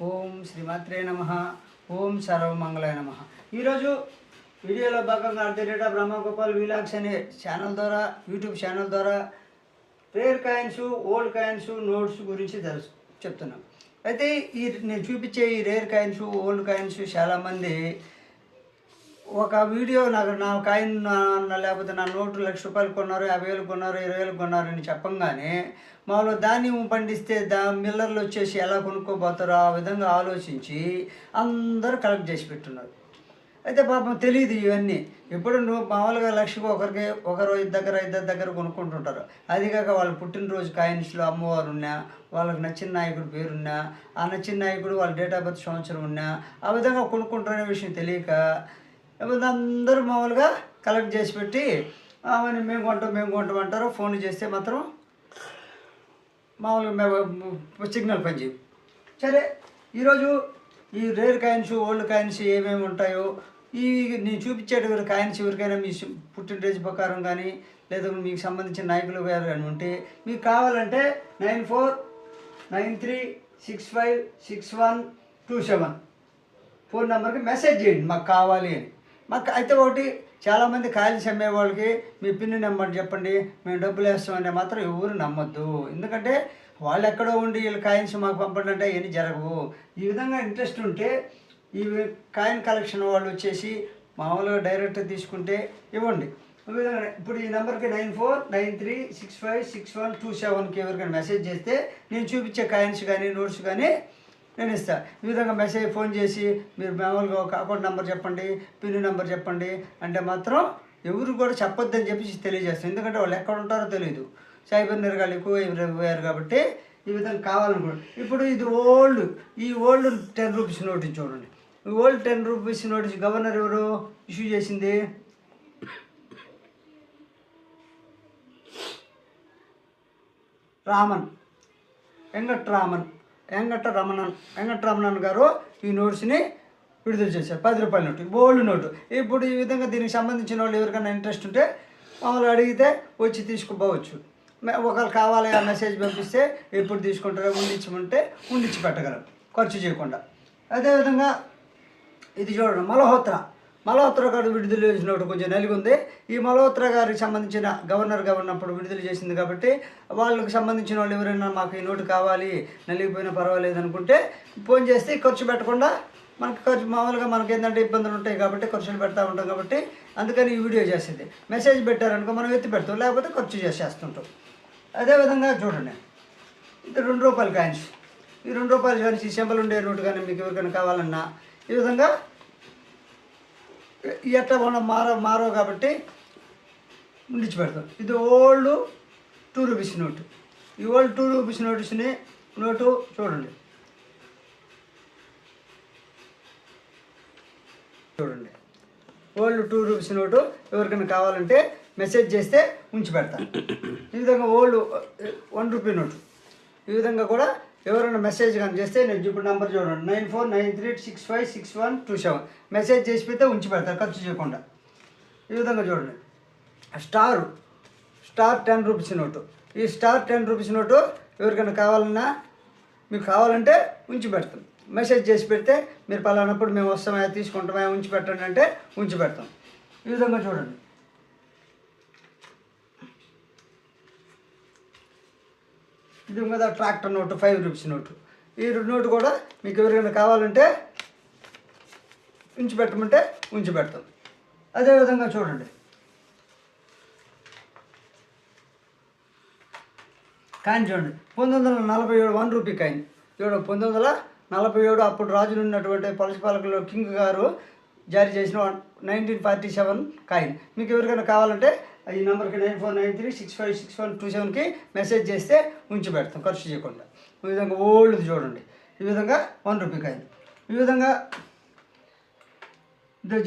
ఓం శ్రీమాత్రే నమ. ఓం సర్వమంగళాయ నమ. ఈరోజు వీడియోలో భాగంగా అర్ధరేట బ్రహ్మగోపాల్ వీలాగ్స్ అనే ఛానల్ ద్వారా, యూట్యూబ్ ఛానల్ ద్వారా rare coins, old coins, notes గురించి చెప్తున్నాం. అయితే నేను చూపించే ఈ రేర్ కాయిన్స్, ఓల్డ్ కాయిన్స్ చాలామంది ఒక వీడియో నా కాయిన్ లేకపోతే నా నోటు ₹1,00,000 కొన్నారు, 50,000 కొన్నారు, 20,000 కొన్నారు అని చెప్పంగానే మామూలు ధాన్యం పండిస్తే మిల్లర్లు వచ్చేసి ఎలా కొనుక్కోబోతారో ఆ విధంగా ఆలోచించి అందరూ కలెక్ట్ చేసి పెట్టున్నారు. అయితే పాపం తెలియదు ఇవన్నీ. ఎప్పుడు నువ్వు మామూలుగా లక్షకు ఒకరు ఇద్దరు దగ్గర కొనుక్కుంటుంటారు. అది కాక వాళ్ళ పుట్టినరోజు కాయిన్స్లో అమ్మవారు ఉన్నా, వాళ్ళకి నచ్చిన నాయకుడు పేరున్నా, ఆ నచ్చిన నాయకుడు వాళ్ళ డేట్ ఆఫ్ బర్త్ సంవత్సరం ఉన్నా ఆ విధంగా కొనుక్కుంటారనే విషయం తెలియక అందరూ మామూలుగా కలెక్ట్ చేసి పెట్టి అవన్నీ మేము కొంటాం అంటారు. ఫోన్లు చేస్తే మాత్రం మామూలుగా సిగ్నల్ పనిచేయవు. సరే, ఈరోజు ఈ రేర్ కాయిన్స్, ఓల్డ్ కాయిన్స్ ఏమేమి ఉంటాయో నేను చూపించేటువంటి కాయిన్స్ ఎవరికైనా మీ పుట్టినరోజు ప్రకారం కానీ లేదా మీకు సంబంధించిన నాయకులు గారు కానీ ఉంటే మీకు కావాలంటే 9493656127 ఫోన్ నెంబర్కి మెసేజ్ చేయండి మాకు కావాలి అని. మాకు అయితే ఒకటి చాలామంది కాయిన్స్ అమ్మే వాళ్ళకి మీ పిన్ నెంబర్ చెప్పండి, మేము డబ్బులు వేస్తామంటే మాత్రం ఎవరు నమ్మొద్దు. ఎందుకంటే వాళ్ళు ఎక్కడో ఉండి వీళ్ళు కాయిన్స్ మాకు పంపండి అంటే ఏమి జరగవు. ఈ విధంగా ఇంట్రెస్ట్ ఉంటే ఈ కాయిన్ కలెక్షన్ వాళ్ళు వచ్చేసి మామూలుగా డైరెక్ట్ తీసుకుంటే ఇవ్వండి. ఈ విధంగా ఇప్పుడు ఈ నెంబర్కి 9493656127కి ఎవరికైనా మెసేజ్ చేస్తే నేను చూపించే కాయిన్స్ కానీ నోట్స్ కానీ నేను ఇస్తాను. ఈ విధంగా ఫోన్ చేసి మీరు మామూలుగా ఒక అకౌంట్ నెంబర్ చెప్పండి, పిన్ నెంబర్ చెప్పండి అంటే మాత్రం ఎవరు కూడా చెప్పొద్దని చెప్పి తెలియజేస్తాను. ఎందుకంటే వాళ్ళు ఎక్కడ ఉంటారో తెలియదు, సైబర్ నేరగాళ్ళు ఎక్కువ అయిపోయారు కాబట్టి ఈ విధంగా కావాలనుకోండి. ఇప్పుడు ఇది ఈ ఓల్డ్ 10 రూపీస్ నోటీస్ చూడండి. ఈ ఓల్డ్ 10 రూపీస్ నోటీస్ గవర్నర్ ఎవరు ఇష్యూ చేసింది? వెంకటరమణన్ గారు ఈ నోట్స్ని విడుదల చేశారు. 10 రూపాయల నోటు, ఓల్డ్ నోటు. ఇప్పుడు ఈ విధంగా దీనికి సంబంధించిన వాళ్ళు ఎవరికైనా ఇంట్రెస్ట్ ఉంటే మామూలుగా అడిగితే వచ్చి తీసుకుపోవచ్చు. ఒకళ్ళు కావాలి ఆ మెసేజ్ పంపిస్తే ఎప్పుడు తీసుకుంటారో ఉండిచ్చమంటే ఉండిచ్చి పెట్టగలం ఖర్చు చేయకుండా. అదేవిధంగా ఇది చూడండి, మల్హోత్రా గారు విడుదల చేసిన నోటు కొంచెం నలిగుంది. ఈ మల్హోత్రా గారికి సంబంధించిన గవర్నర్ ఉన్నప్పుడు విడుదల చేసింది కాబట్టి వాళ్ళకి సంబంధించిన వాళ్ళు ఎవరైనా మాకు ఈ నోటు కావాలి, నలిగిపోయినా పర్వాలేదు అనుకుంటే ఫోన్ చేస్తే ఖర్చు పెట్టకుండా మనకి మామూలుగా మనకి ఏంటంటే ఇబ్బందులు ఉంటాయి కాబట్టి ఖర్చులు పెడతా ఉంటాం కాబట్టి అందుకని ఈ వీడియో చేసేది. మెసేజ్ పెట్టారనుకో మనం ఎత్తి పెడతాం, లేకపోతే ఖర్చు చేసేస్తుంటాం. అదేవిధంగా చూడండి, ఇది 2 రూపాయల కాయిన్స్. ఈ 2 రూపాయలు కాయిన్స్ ఈ సింబల్ ఉండే నోటు కానీ మీకు ఎవరికైనా కావాలన్నా ఈ విధంగా ఎట్లా మనం మారో కాబట్టి ఉండిచి పెడతాం. ఇది ఓల్డ్ 2 రూపీస్ నోటు. ఈ ఓల్డ్ 2 రూపీస్ నోటు చూడండి ఓల్డ్ 2 రూపీస్ నోటు ఎవరికైనా కావాలంటే మెసేజ్ చేస్తే ఉంచి పెడతాను. ఈ విధంగా ఓల్డ్ 1 రూపీ నోటు ఈ విధంగా కూడా ఎవరైనా మెసేజ్ కానీ చేస్తే నేను ఇప్పుడు నెంబర్ చూడండి 9493656127 మెసేజ్ చేసి పెడితే ఉంచి పెడతారు ఖర్చు చేయకుండా. ఈ విధంగా చూడండి, స్టార్ 10 రూపీస్ నోటు. ఈ స్టార్ 10 రూపీస్ నోటు ఎవరికైనా కావాలన్నా మీకు కావాలంటే ఉంచి పెడతాం. మెసేజ్ చేసి పెడితే మీరు పలానప్పుడు మేము వస్తామా తీసుకుంటామా ఉంచి పెట్టండి అంటే ఉంచి పెడతాం. ఈ విధంగా చూడండి, ఇది కదా ట్రాక్టర్ నోటు 5 రూపీస్ నోటు. ఈ నోటు కూడా మీకు ఎవరికైనా కావాలంటే ఉంచి పెట్టమంటే ఉంచి పెడతాం. అదేవిధంగా చూడండి, కాయిన్ చూడండి 1947 1 రూపీ కాయిన్ చూడండి. 1947 అప్పుడు రాజులు ఉన్నటువంటి పలసపాలకులు కింగ్ గారు జారీ చేసిన 1947 కాయిన్. మీకు ఎవరికైనా కావాలంటే ఈ నెంబర్కి 9493656127కి మెసేజ్ చేస్తే ఉంచి పెడతాం ఖర్చు చేయకుండా. ఈ విధంగా ఓల్డ్ చూడండి, ఈ విధంగా 1 రూపీ కాయిన్. ఈ విధంగా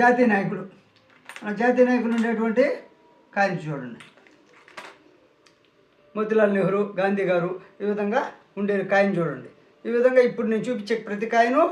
జాతీయ నాయకులు ఉండేటువంటి కాయిన్స్ చూడండి, మోతీలాల్ నెహ్రూ, గాంధీ గారు ఈ విధంగా ఉండే కాయిన్ చూడండి. ఈ విధంగా ఇప్పుడు నేను చూపించే ప్రతి కాయిను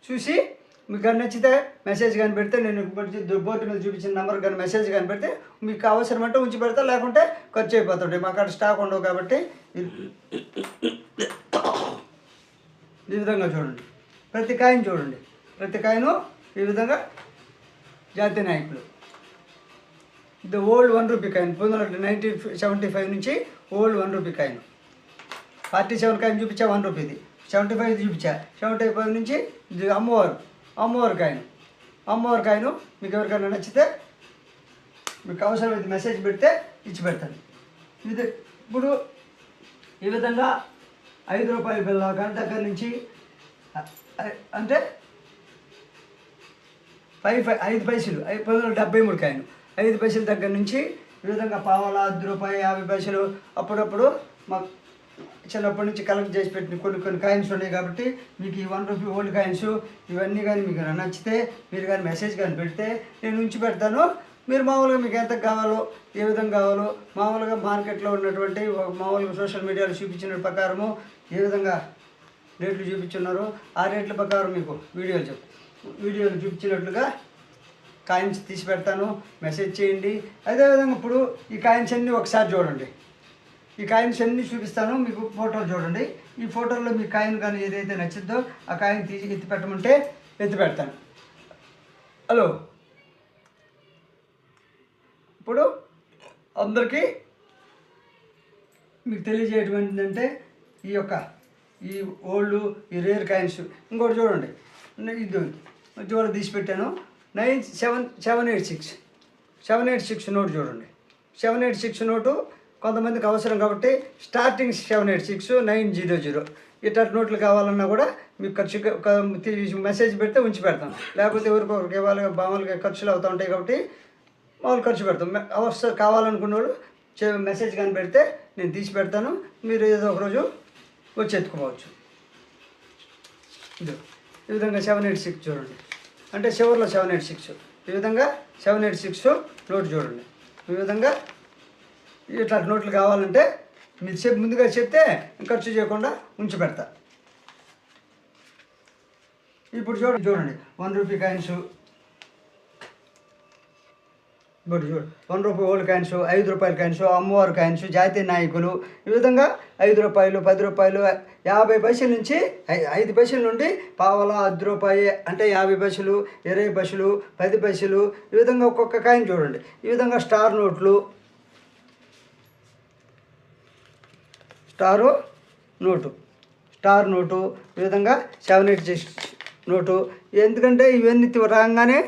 చూసి మీకు కానీ నచ్చితే మెసేజ్ కానీ పెడితే నేను బోర్డు మీద చూపించిన నెంబర్ కానీ మెసేజ్ కానీ పెడితే మీకు అవసరం అంటే ఉంచి పెడతా, లేకుంటే ఖర్చు అయిపోతుంటాయి. మాకు అక్కడ స్టాక్ ఉండవు కాబట్టి ఈ విధంగా చూడండి. ప్రతి కాయిన్ చూడండి, ప్రతి కాయిను ఈ విధంగా జాతీయ నాయకులు. ఇది ఓల్డ్ 1 రూపీ కాయిన్, 1975 నుంచి ఓల్డ్ 1 రూపీ కాయిన్. 47 కాయిన్ చూపించా 1 రూపీది, 75 చూపించా, 75 నుంచి ఇది అమ్మవారు కాయిన్. మీకు ఎవరికైనా నచ్చితే మీకు అవసరమైతే మెసేజ్ పెడితే ఇచ్చి పెడతాను. ఇది ఇప్పుడు ఈ విధంగా 5 రూపాయల బిళ్ళ దగ్గర నుంచి అంటే 5 పైసలు 1973 కాయిన్ 5 పైసల దగ్గర నుంచి ఈ విధంగా పావలా, 10 రూపాయలు, 50 పైసలు అప్పుడప్పుడు మాకు చిన్నప్పటి నుంచి కలెక్ట్ చేసి పెట్టిన కొన్ని కాయిన్స్ ఉన్నాయి. కాబట్టి మీకు ఈ 1 రూపీ ఓల్డ్ కాయిన్స్ ఇవన్నీ కానీ మీకు నచ్చితే మీరు కానీ మెసేజ్ కానీ పెడితే నేను ఉంచి పెడతాను. మీరు మామూలుగా మీకు ఎంత కావాలో, ఏ విధంగా కావాలో మామూలుగా మార్కెట్లో ఉన్నటువంటి మామూలుగా సోషల్ మీడియాలో చూపించిన ప్రకారము ఏ విధంగా రేట్లు చూపించున్నారో ఆ రేట్ల ప్రకారం మీకు వీడియోలు చూపించినట్లుగా కాయిన్స్ తీసి పెడతాను. మెసేజ్ చేయండి. అదేవిధంగా ఇప్పుడు ఈ కాయిన్స్ అన్నీ ఒకసారి చూడండి. ఈ కాయిన్స్ అన్నీ చూపిస్తాను, మీకు ఫోటోలు చూడండి. ఈ ఫోటోల్లో మీ కాయిన్ కానీ ఏదైతే నచ్చిద్దో ఆ కాయిన్ తీసి ఎత్తి పెట్టమంటే ఎత్తి పెడతాను. హలో, ఇప్పుడు అందరికీ మీకు తెలియజేయటం ఈ ఓల్డ్ ఈ రేర్ కాయిన్స్ ఇంకోటి చూడండి. ఇది తీసి పెట్టాను. 786 నోటు చూడండి. 786 నోటు కొంతమందికి అవసరం కాబట్టి స్టార్టింగ్ 786 900 ఇట్లాంటి నోట్లు కావాలన్నా కూడా మీకు మెసేజ్ పెడితే ఉంచి పెడతాం. లేకపోతే ఎవరికొకరికి ఇవ్వాలి మామూలుగా ఖర్చులు అవుతూ ఉంటాయి కాబట్టి మామూలు ఖర్చు పెడతాం. అవసరం కావాలనుకున్న వాళ్ళు మెసేజ్ కానీ పెడితే నేను తీసి పెడతాను. మీరు ఏదో ఒకరోజు వచ్చి ఎత్తుకోవచ్చు. ఈ విధంగా 786 చూడండి, అంటే చివరిలో 786 ఈ విధంగా 786 నోటు చూడండి. ఈ విధంగా ఇట్లా నోట్లు కావాలంటే మీరు ముందుగా చెప్తే ఖర్చు చేయకుండా ఉంచి పెడతా. ఇప్పుడు చూడండి 1 రూపీ కాయిన్స్, ఇప్పుడు చూడు 1 రూపీ ఓల్డ్ కాయిన్స్, 5 రూపాయల కాయిన్స్, అమ్మవారు కాయిన్స్, జాతీయ నాయకులు. ఈ విధంగా 5 రూపాయలు, 10 రూపాయలు, 50 పైసల నుంచి 5 పైసల నుండి పావలా, 10 రూపాయి అంటే 50 పైసలు, 20 పైసలు, 10 పైసలు ఈ విధంగా ఒక్కొక్క కాయిన్ చూడండి. ఈ విధంగా స్టార్ నోటు ఈ విధంగా 786 నోటు. ఎందుకంటే ఇవన్నీ రాగానే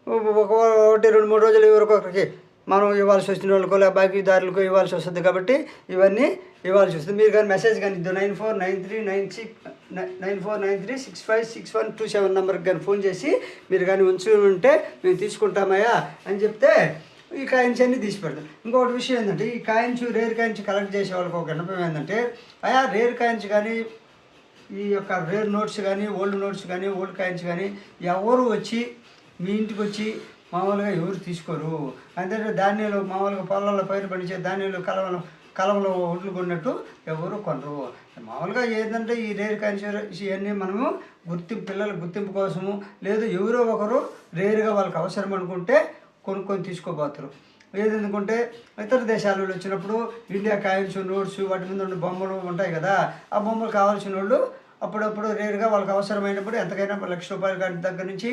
1-2-3 రోజులు ఎవరికొకరికి మనం ఇవ్వాల్సి వచ్చిన వాళ్ళకో లేదా బాకీదారులకు ఇవ్వాల్సి వస్తుంది. కాబట్టి ఇవన్నీ ఇవ్వాల్సి వస్తుంది. మీరు కానీ మెసేజ్ కానీ 9493656127 నెంబర్కి కానీ ఫోన్ చేసి మీరు కానీ ఉంటే మేము తీసుకుంటామయ్యా అని చెప్తే ఈ కాయిన్స్ అన్నీ తీసి పెడతాం. ఇంకొకటి విషయం ఏంటంటే ఈ కాయిన్స్ రేర్ కాయిన్స్ కలెక్ట్ చేసే వాళ్ళకి ఒక విన్నపం ఏంటంటే రేర్ కాయిన్స్ కానీ ఈ యొక్క రేర్ నోట్స్ కానీ ఓల్డ్ నోట్స్ కానీ ఓల్డ్ కాయిన్స్ కానీ ఎవరు వచ్చి మీ ఇంటికి వచ్చి మామూలుగా ఎవరు తీసుకోరు. అంటే ధాన్యాలు మామూలుగా పొలాల్లో పైరు పండించే ధాన్యాలు కలంలో ఒడ్లు కొన్నట్టు ఎవరు కొనరు. మామూలుగా ఏంటంటే ఈ రేర్ కాయిన్స్ ఇవన్నీ మనము పిల్లల గుర్తింపు కోసము లేదు ఎవరో ఒకరు రేరుగా వాళ్ళకి అవసరం అనుకుంటే కొనుక్కొని తీసుకోబోతారు. ఏదనుకుంటే ఇతర దేశాల వాళ్ళు వచ్చినప్పుడు ఇండియా కాయిన్స్ నోట్స్ వాటి మీద ఉన్న బొమ్మలు ఉంటాయి కదా, ఆ బొమ్మలు కావాల్సిన వాళ్ళు అప్పుడప్పుడు రేరుగా వాళ్ళకి అవసరమైనప్పుడు ఎంతకైనా ₹1,00,000 దగ్గర నుంచి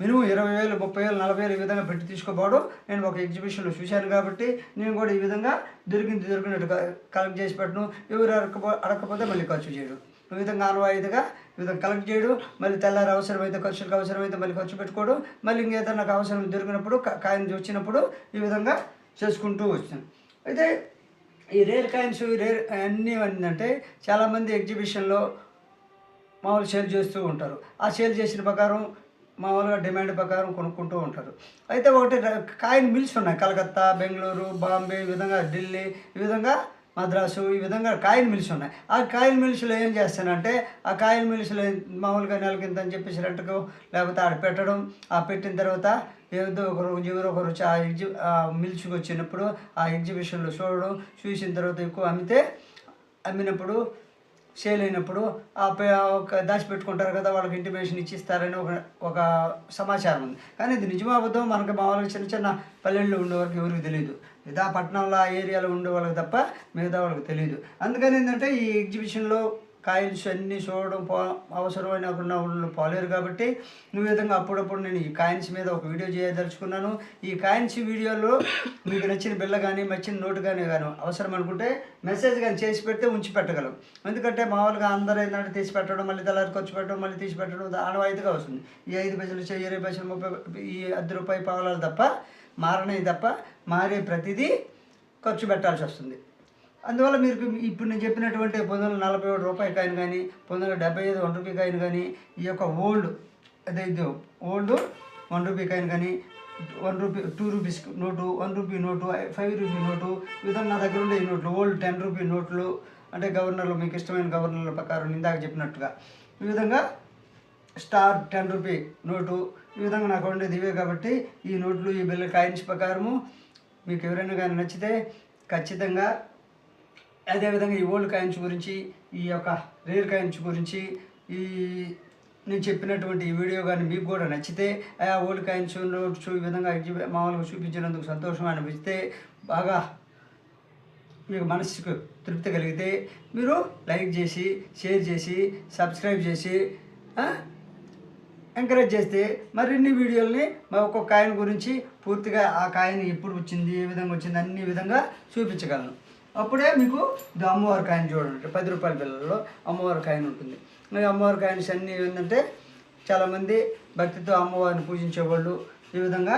మినిమం 20,000, 30,000, 40,000 ఈ విధంగా పెట్టి తీసుకోపోవడం నేను ఒక ఎగ్జిబిషన్లో చూశాను. కాబట్టి నేను కూడా ఈ విధంగా దొరికినట్టు కలెక్ట్ చేసి పెట్టడం, ఎవరు అడగకపోతే మళ్ళీ ఖర్చు చేయడం, ఈ విధంగా ఆనవాయితీగా ఈ విధంగా కలెక్ట్ చేయడం, మళ్ళీ తెల్లారి అవసరమైతే ఖర్చులకు అవసరమైతే మళ్ళీ ఖర్చు పెట్టుకోవడం, మళ్ళీ ఇంకేదైనా నాకు అవసరం దొరికినప్పుడు కాయిన్ వచ్చినప్పుడు ఈ విధంగా చేసుకుంటూ వచ్చాను. అయితే ఈ రేర్ కాయిన్స్ అన్నీ ఏంటంటే చాలామంది ఎగ్జిబిషన్లో మామూలు సేల్ చేస్తూ ఉంటారు. ఆ సేల్ చేసిన ప్రకారం మామూలుగా డిమాండ్ ప్రకారం కొనుక్కుంటూ ఉంటారు. అయితే ఒకటి కాయిన్ మిల్స్ ఉన్నాయి, కలకత్తా, బెంగళూరు, బాంబే, ఈ విధంగా ఢిల్లీ, ఈ విధంగా మద్రాసు, ఈ విధంగా కాయిన్ మిల్స్ ఉన్నాయి. ఆ కాయిన్ మిల్స్లో ఏం చేస్తానంటే ఆ కాయిన్ మిల్స్లో మామూలుగా నెలకింత అని చెప్పేసి రెంట్కు లేకపోతే ఆడ పెట్టడం, ఆ పెట్టిన తర్వాత ఏదో ఒకరు వచ్చి ఆ మిల్స్కి వచ్చినప్పుడు ఆ ఎగ్జిబిషన్లో చూసిన తర్వాత ఎక్కువ అమ్మినప్పుడు సేల్ అయినప్పుడు దాచిపెట్టుకుంటారు కదా, వాళ్ళకి ఇంటిమేషన్ ఇచ్చిస్తారని ఒక సమాచారం ఉంది. కానీ ఇది నిజమా అబద్ధం మనకి మామూలుగా చిన్న పల్లెల్లో ఉండేవారికి ఎవరికి తెలియదు. పట్టణంలో ఆ ఏరియాలో ఉండే వాళ్ళకి తప్ప మిగతా వాళ్ళకి తెలియదు. అందుకని ఏంటంటే ఈ ఎగ్జిబిషన్లో కాయిన్స్ అన్నీ చూడడం అవసరమైన వాళ్ళు పోలేరు కాబట్టి ఈ విధంగా అప్పుడప్పుడు నేను ఈ కాయిన్స్ మీద ఒక వీడియో చేయదలుచుకున్నాను. ఈ కాయిన్స్ వీడియోలో మీకు నచ్చిన బిల్ల కానీ నచ్చిన నోటు కానీ అవసరం అనుకుంటే మెసేజ్ కానీ చేసి పెడితే ఉంచి పెట్టగలం. ఎందుకంటే మామూలుగా అందరూ ఏంటంటే తీసి పెట్టడం, మళ్ళీ తెల్లారి ఖర్చు పెట్టడం, మళ్ళీ తీసి పెట్టడం ఆనవాయితీగా వస్తుంది. ఈ 5 పైసలు 20 పైసలు 30 ఈ 10 రూపాయి పావలాలు తప్ప మారనేవి తప్ప మారే ప్రతిదీ ఖర్చు పెట్టాల్సి వస్తుంది. అందువల్ల మీరు ఇప్పుడు నేను చెప్పినటువంటి 1947 రూపాయి కాయిన్ కానీ 1975 1 రూపీ కాయిన్ కానీ ఈ యొక్క ఓల్డ్ ఓల్డ్ 1 రూపీ కాయిన్ కానీ 1 rupee 2 rupees note 1 rupee note 5 rupee note ఈ విధంగా నా దగ్గర ఉండే ఈ నోట్లు ఓల్డ్ 10 రూపీ నోట్లు అంటే గవర్నర్లు మీకు ఇష్టమైన గవర్నర్ల ప్రకారం ఇందాక చెప్పినట్టుగా ఈ విధంగా స్టార్ 10 రూపీ నోటు ఈ విధంగా నాకు ఉండేది ఇవే. కాబట్టి ఈ నోట్లు ఈ బిల్ల కాయిన్స్ ప్రకారము మీకు ఎవరైనా కానీ నచ్చితే ఖచ్చితంగా అదేవిధంగా ఈ ఓల్డ్ కాయిన్స్ గురించి ఈ యొక్క రేర్ కాయిన్స్ గురించి ఈ నేను చెప్పినటువంటి ఈ వీడియో కానీ మీకు కూడా నచ్చితే ఆ ఓల్డ్ కాయిన్స్ నోట్స్ ఈ విధంగా మామూలుగా చూపించినందుకు సంతోషం అనిపిస్తే బాగా మీకు మనసుకు తృప్తి కలిగితే మీరు లైక్ చేసి షేర్ చేసి సబ్స్క్రైబ్ చేసి ఎంకరేజ్ చేస్తే మరిన్ని వీడియోల్ని ఒక్కొక్క కాయిన్ గురించి పూర్తిగా ఆ కాయిన్ ఎప్పుడు వచ్చింది ఏ విధంగా వచ్చింది అన్ని విధంగా చూపించగలను. అప్పుడే మీకు ఇది అమ్మవారి కాయిన్ చూడండి 10 రూపాయల బిళ్ళల్లో అమ్మవారి కాయిన్ ఉంటుంది. అమ్మవారి కాయిన్స్ అన్నీ ఏంటంటే చాలామంది భక్తితో అమ్మవారిని పూజించేవాళ్ళు ఈ విధంగా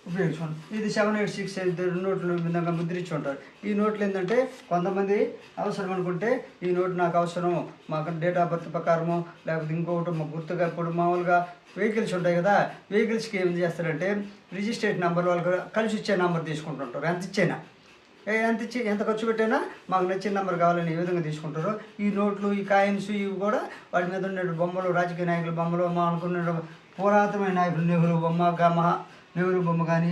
ఉపయోగించుకోండి. ఇది 786 నోట్లు ఈ విధంగా ముద్రించి ఉంటారు. ఈ నోట్లు ఏంటంటే కొంతమంది అవసరం అనుకుంటే ఈ నోటు నాకు అవసరం మాకు డేట్ ఆఫ్ బర్త్ ప్రకారము లేకపోతే ఇంకొకటి మాకు గుర్తుగా ఇప్పుడు మామూలుగా వెహికల్స్ ఉంటాయి కదా, వెహికల్స్కి ఏం చేస్తారంటే రిజిస్ట్రేషన్ నెంబర్ వాళ్ళకి కలిసి ఇచ్చే నెంబర్ తీసుకుంటుంటారు. ఎంత ఖర్చు పెట్టైనా మాకు నచ్చిన నెంబర్ కావాలని ఈ విధంగా తీసుకుంటారు. ఈ నోట్లు ఈ కాయిన్స్ ఇవి కూడా వాటి మీద ఉండే బొమ్మలు రాజకీయ నాయకుల బొమ్మలు మా అనుకున్న పురాతనమైన నాయకులు నెహ్రూ బొమ్మ కానీ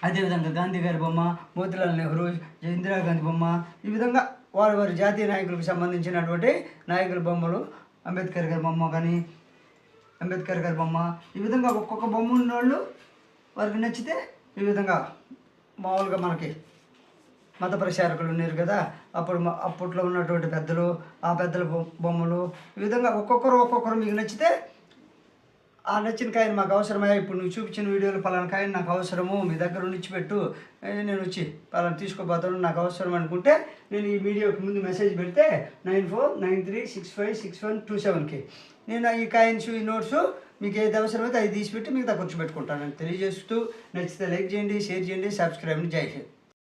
అదేవిధంగా గాంధీ గారి బొమ్మ, మోతీలాల్ నెహ్రూ, ఇందిరాగాంధీ బొమ్మ ఈ విధంగా వారి జాతీయ నాయకులకు సంబంధించినటువంటి నాయకుల బొమ్మలు, అంబేద్కర్ గారి బొమ్మ ఈ విధంగా ఒక్కొక్క బొమ్మ ఉన్నవాళ్ళు వారికి నచ్చితే ఈ విధంగా మామూలుగా మనకి మత ప్రచారకులు ఉన్నారు కదా, అప్పట్లో ఉన్నటువంటి పెద్దలు ఆ పెద్దల బొమ్మలు ఈ విధంగా ఒక్కొక్కరు మీకు నచ్చితే ఆ నచ్చిన కాయని మాకు అవసరమయ్యా ఇప్పుడు నువ్వు చూపించిన వీడియోలో పలానా కాయని నాకు అవసరము మీ దగ్గర ఉండిచిపెట్టు నేను వచ్చి పలానా తీసుకోపోతాను నాకు అవసరం అనుకుంటే నేను ఈ వీడియోకి ముందు మెసేజ్ పెడితే 9493656127కి నేను ఈ కాయిన్స్ ఈ నోట్స్ మీకు ఏది అవసరమైతే అది తీసిపెట్టి మీకు ఖర్చు పెట్టుకుంటానని తెలియజేస్తూ నచ్చితే లైక్ చేయండి, షేర్ చేయండి, సబ్స్క్రైబ్. జై హింద్.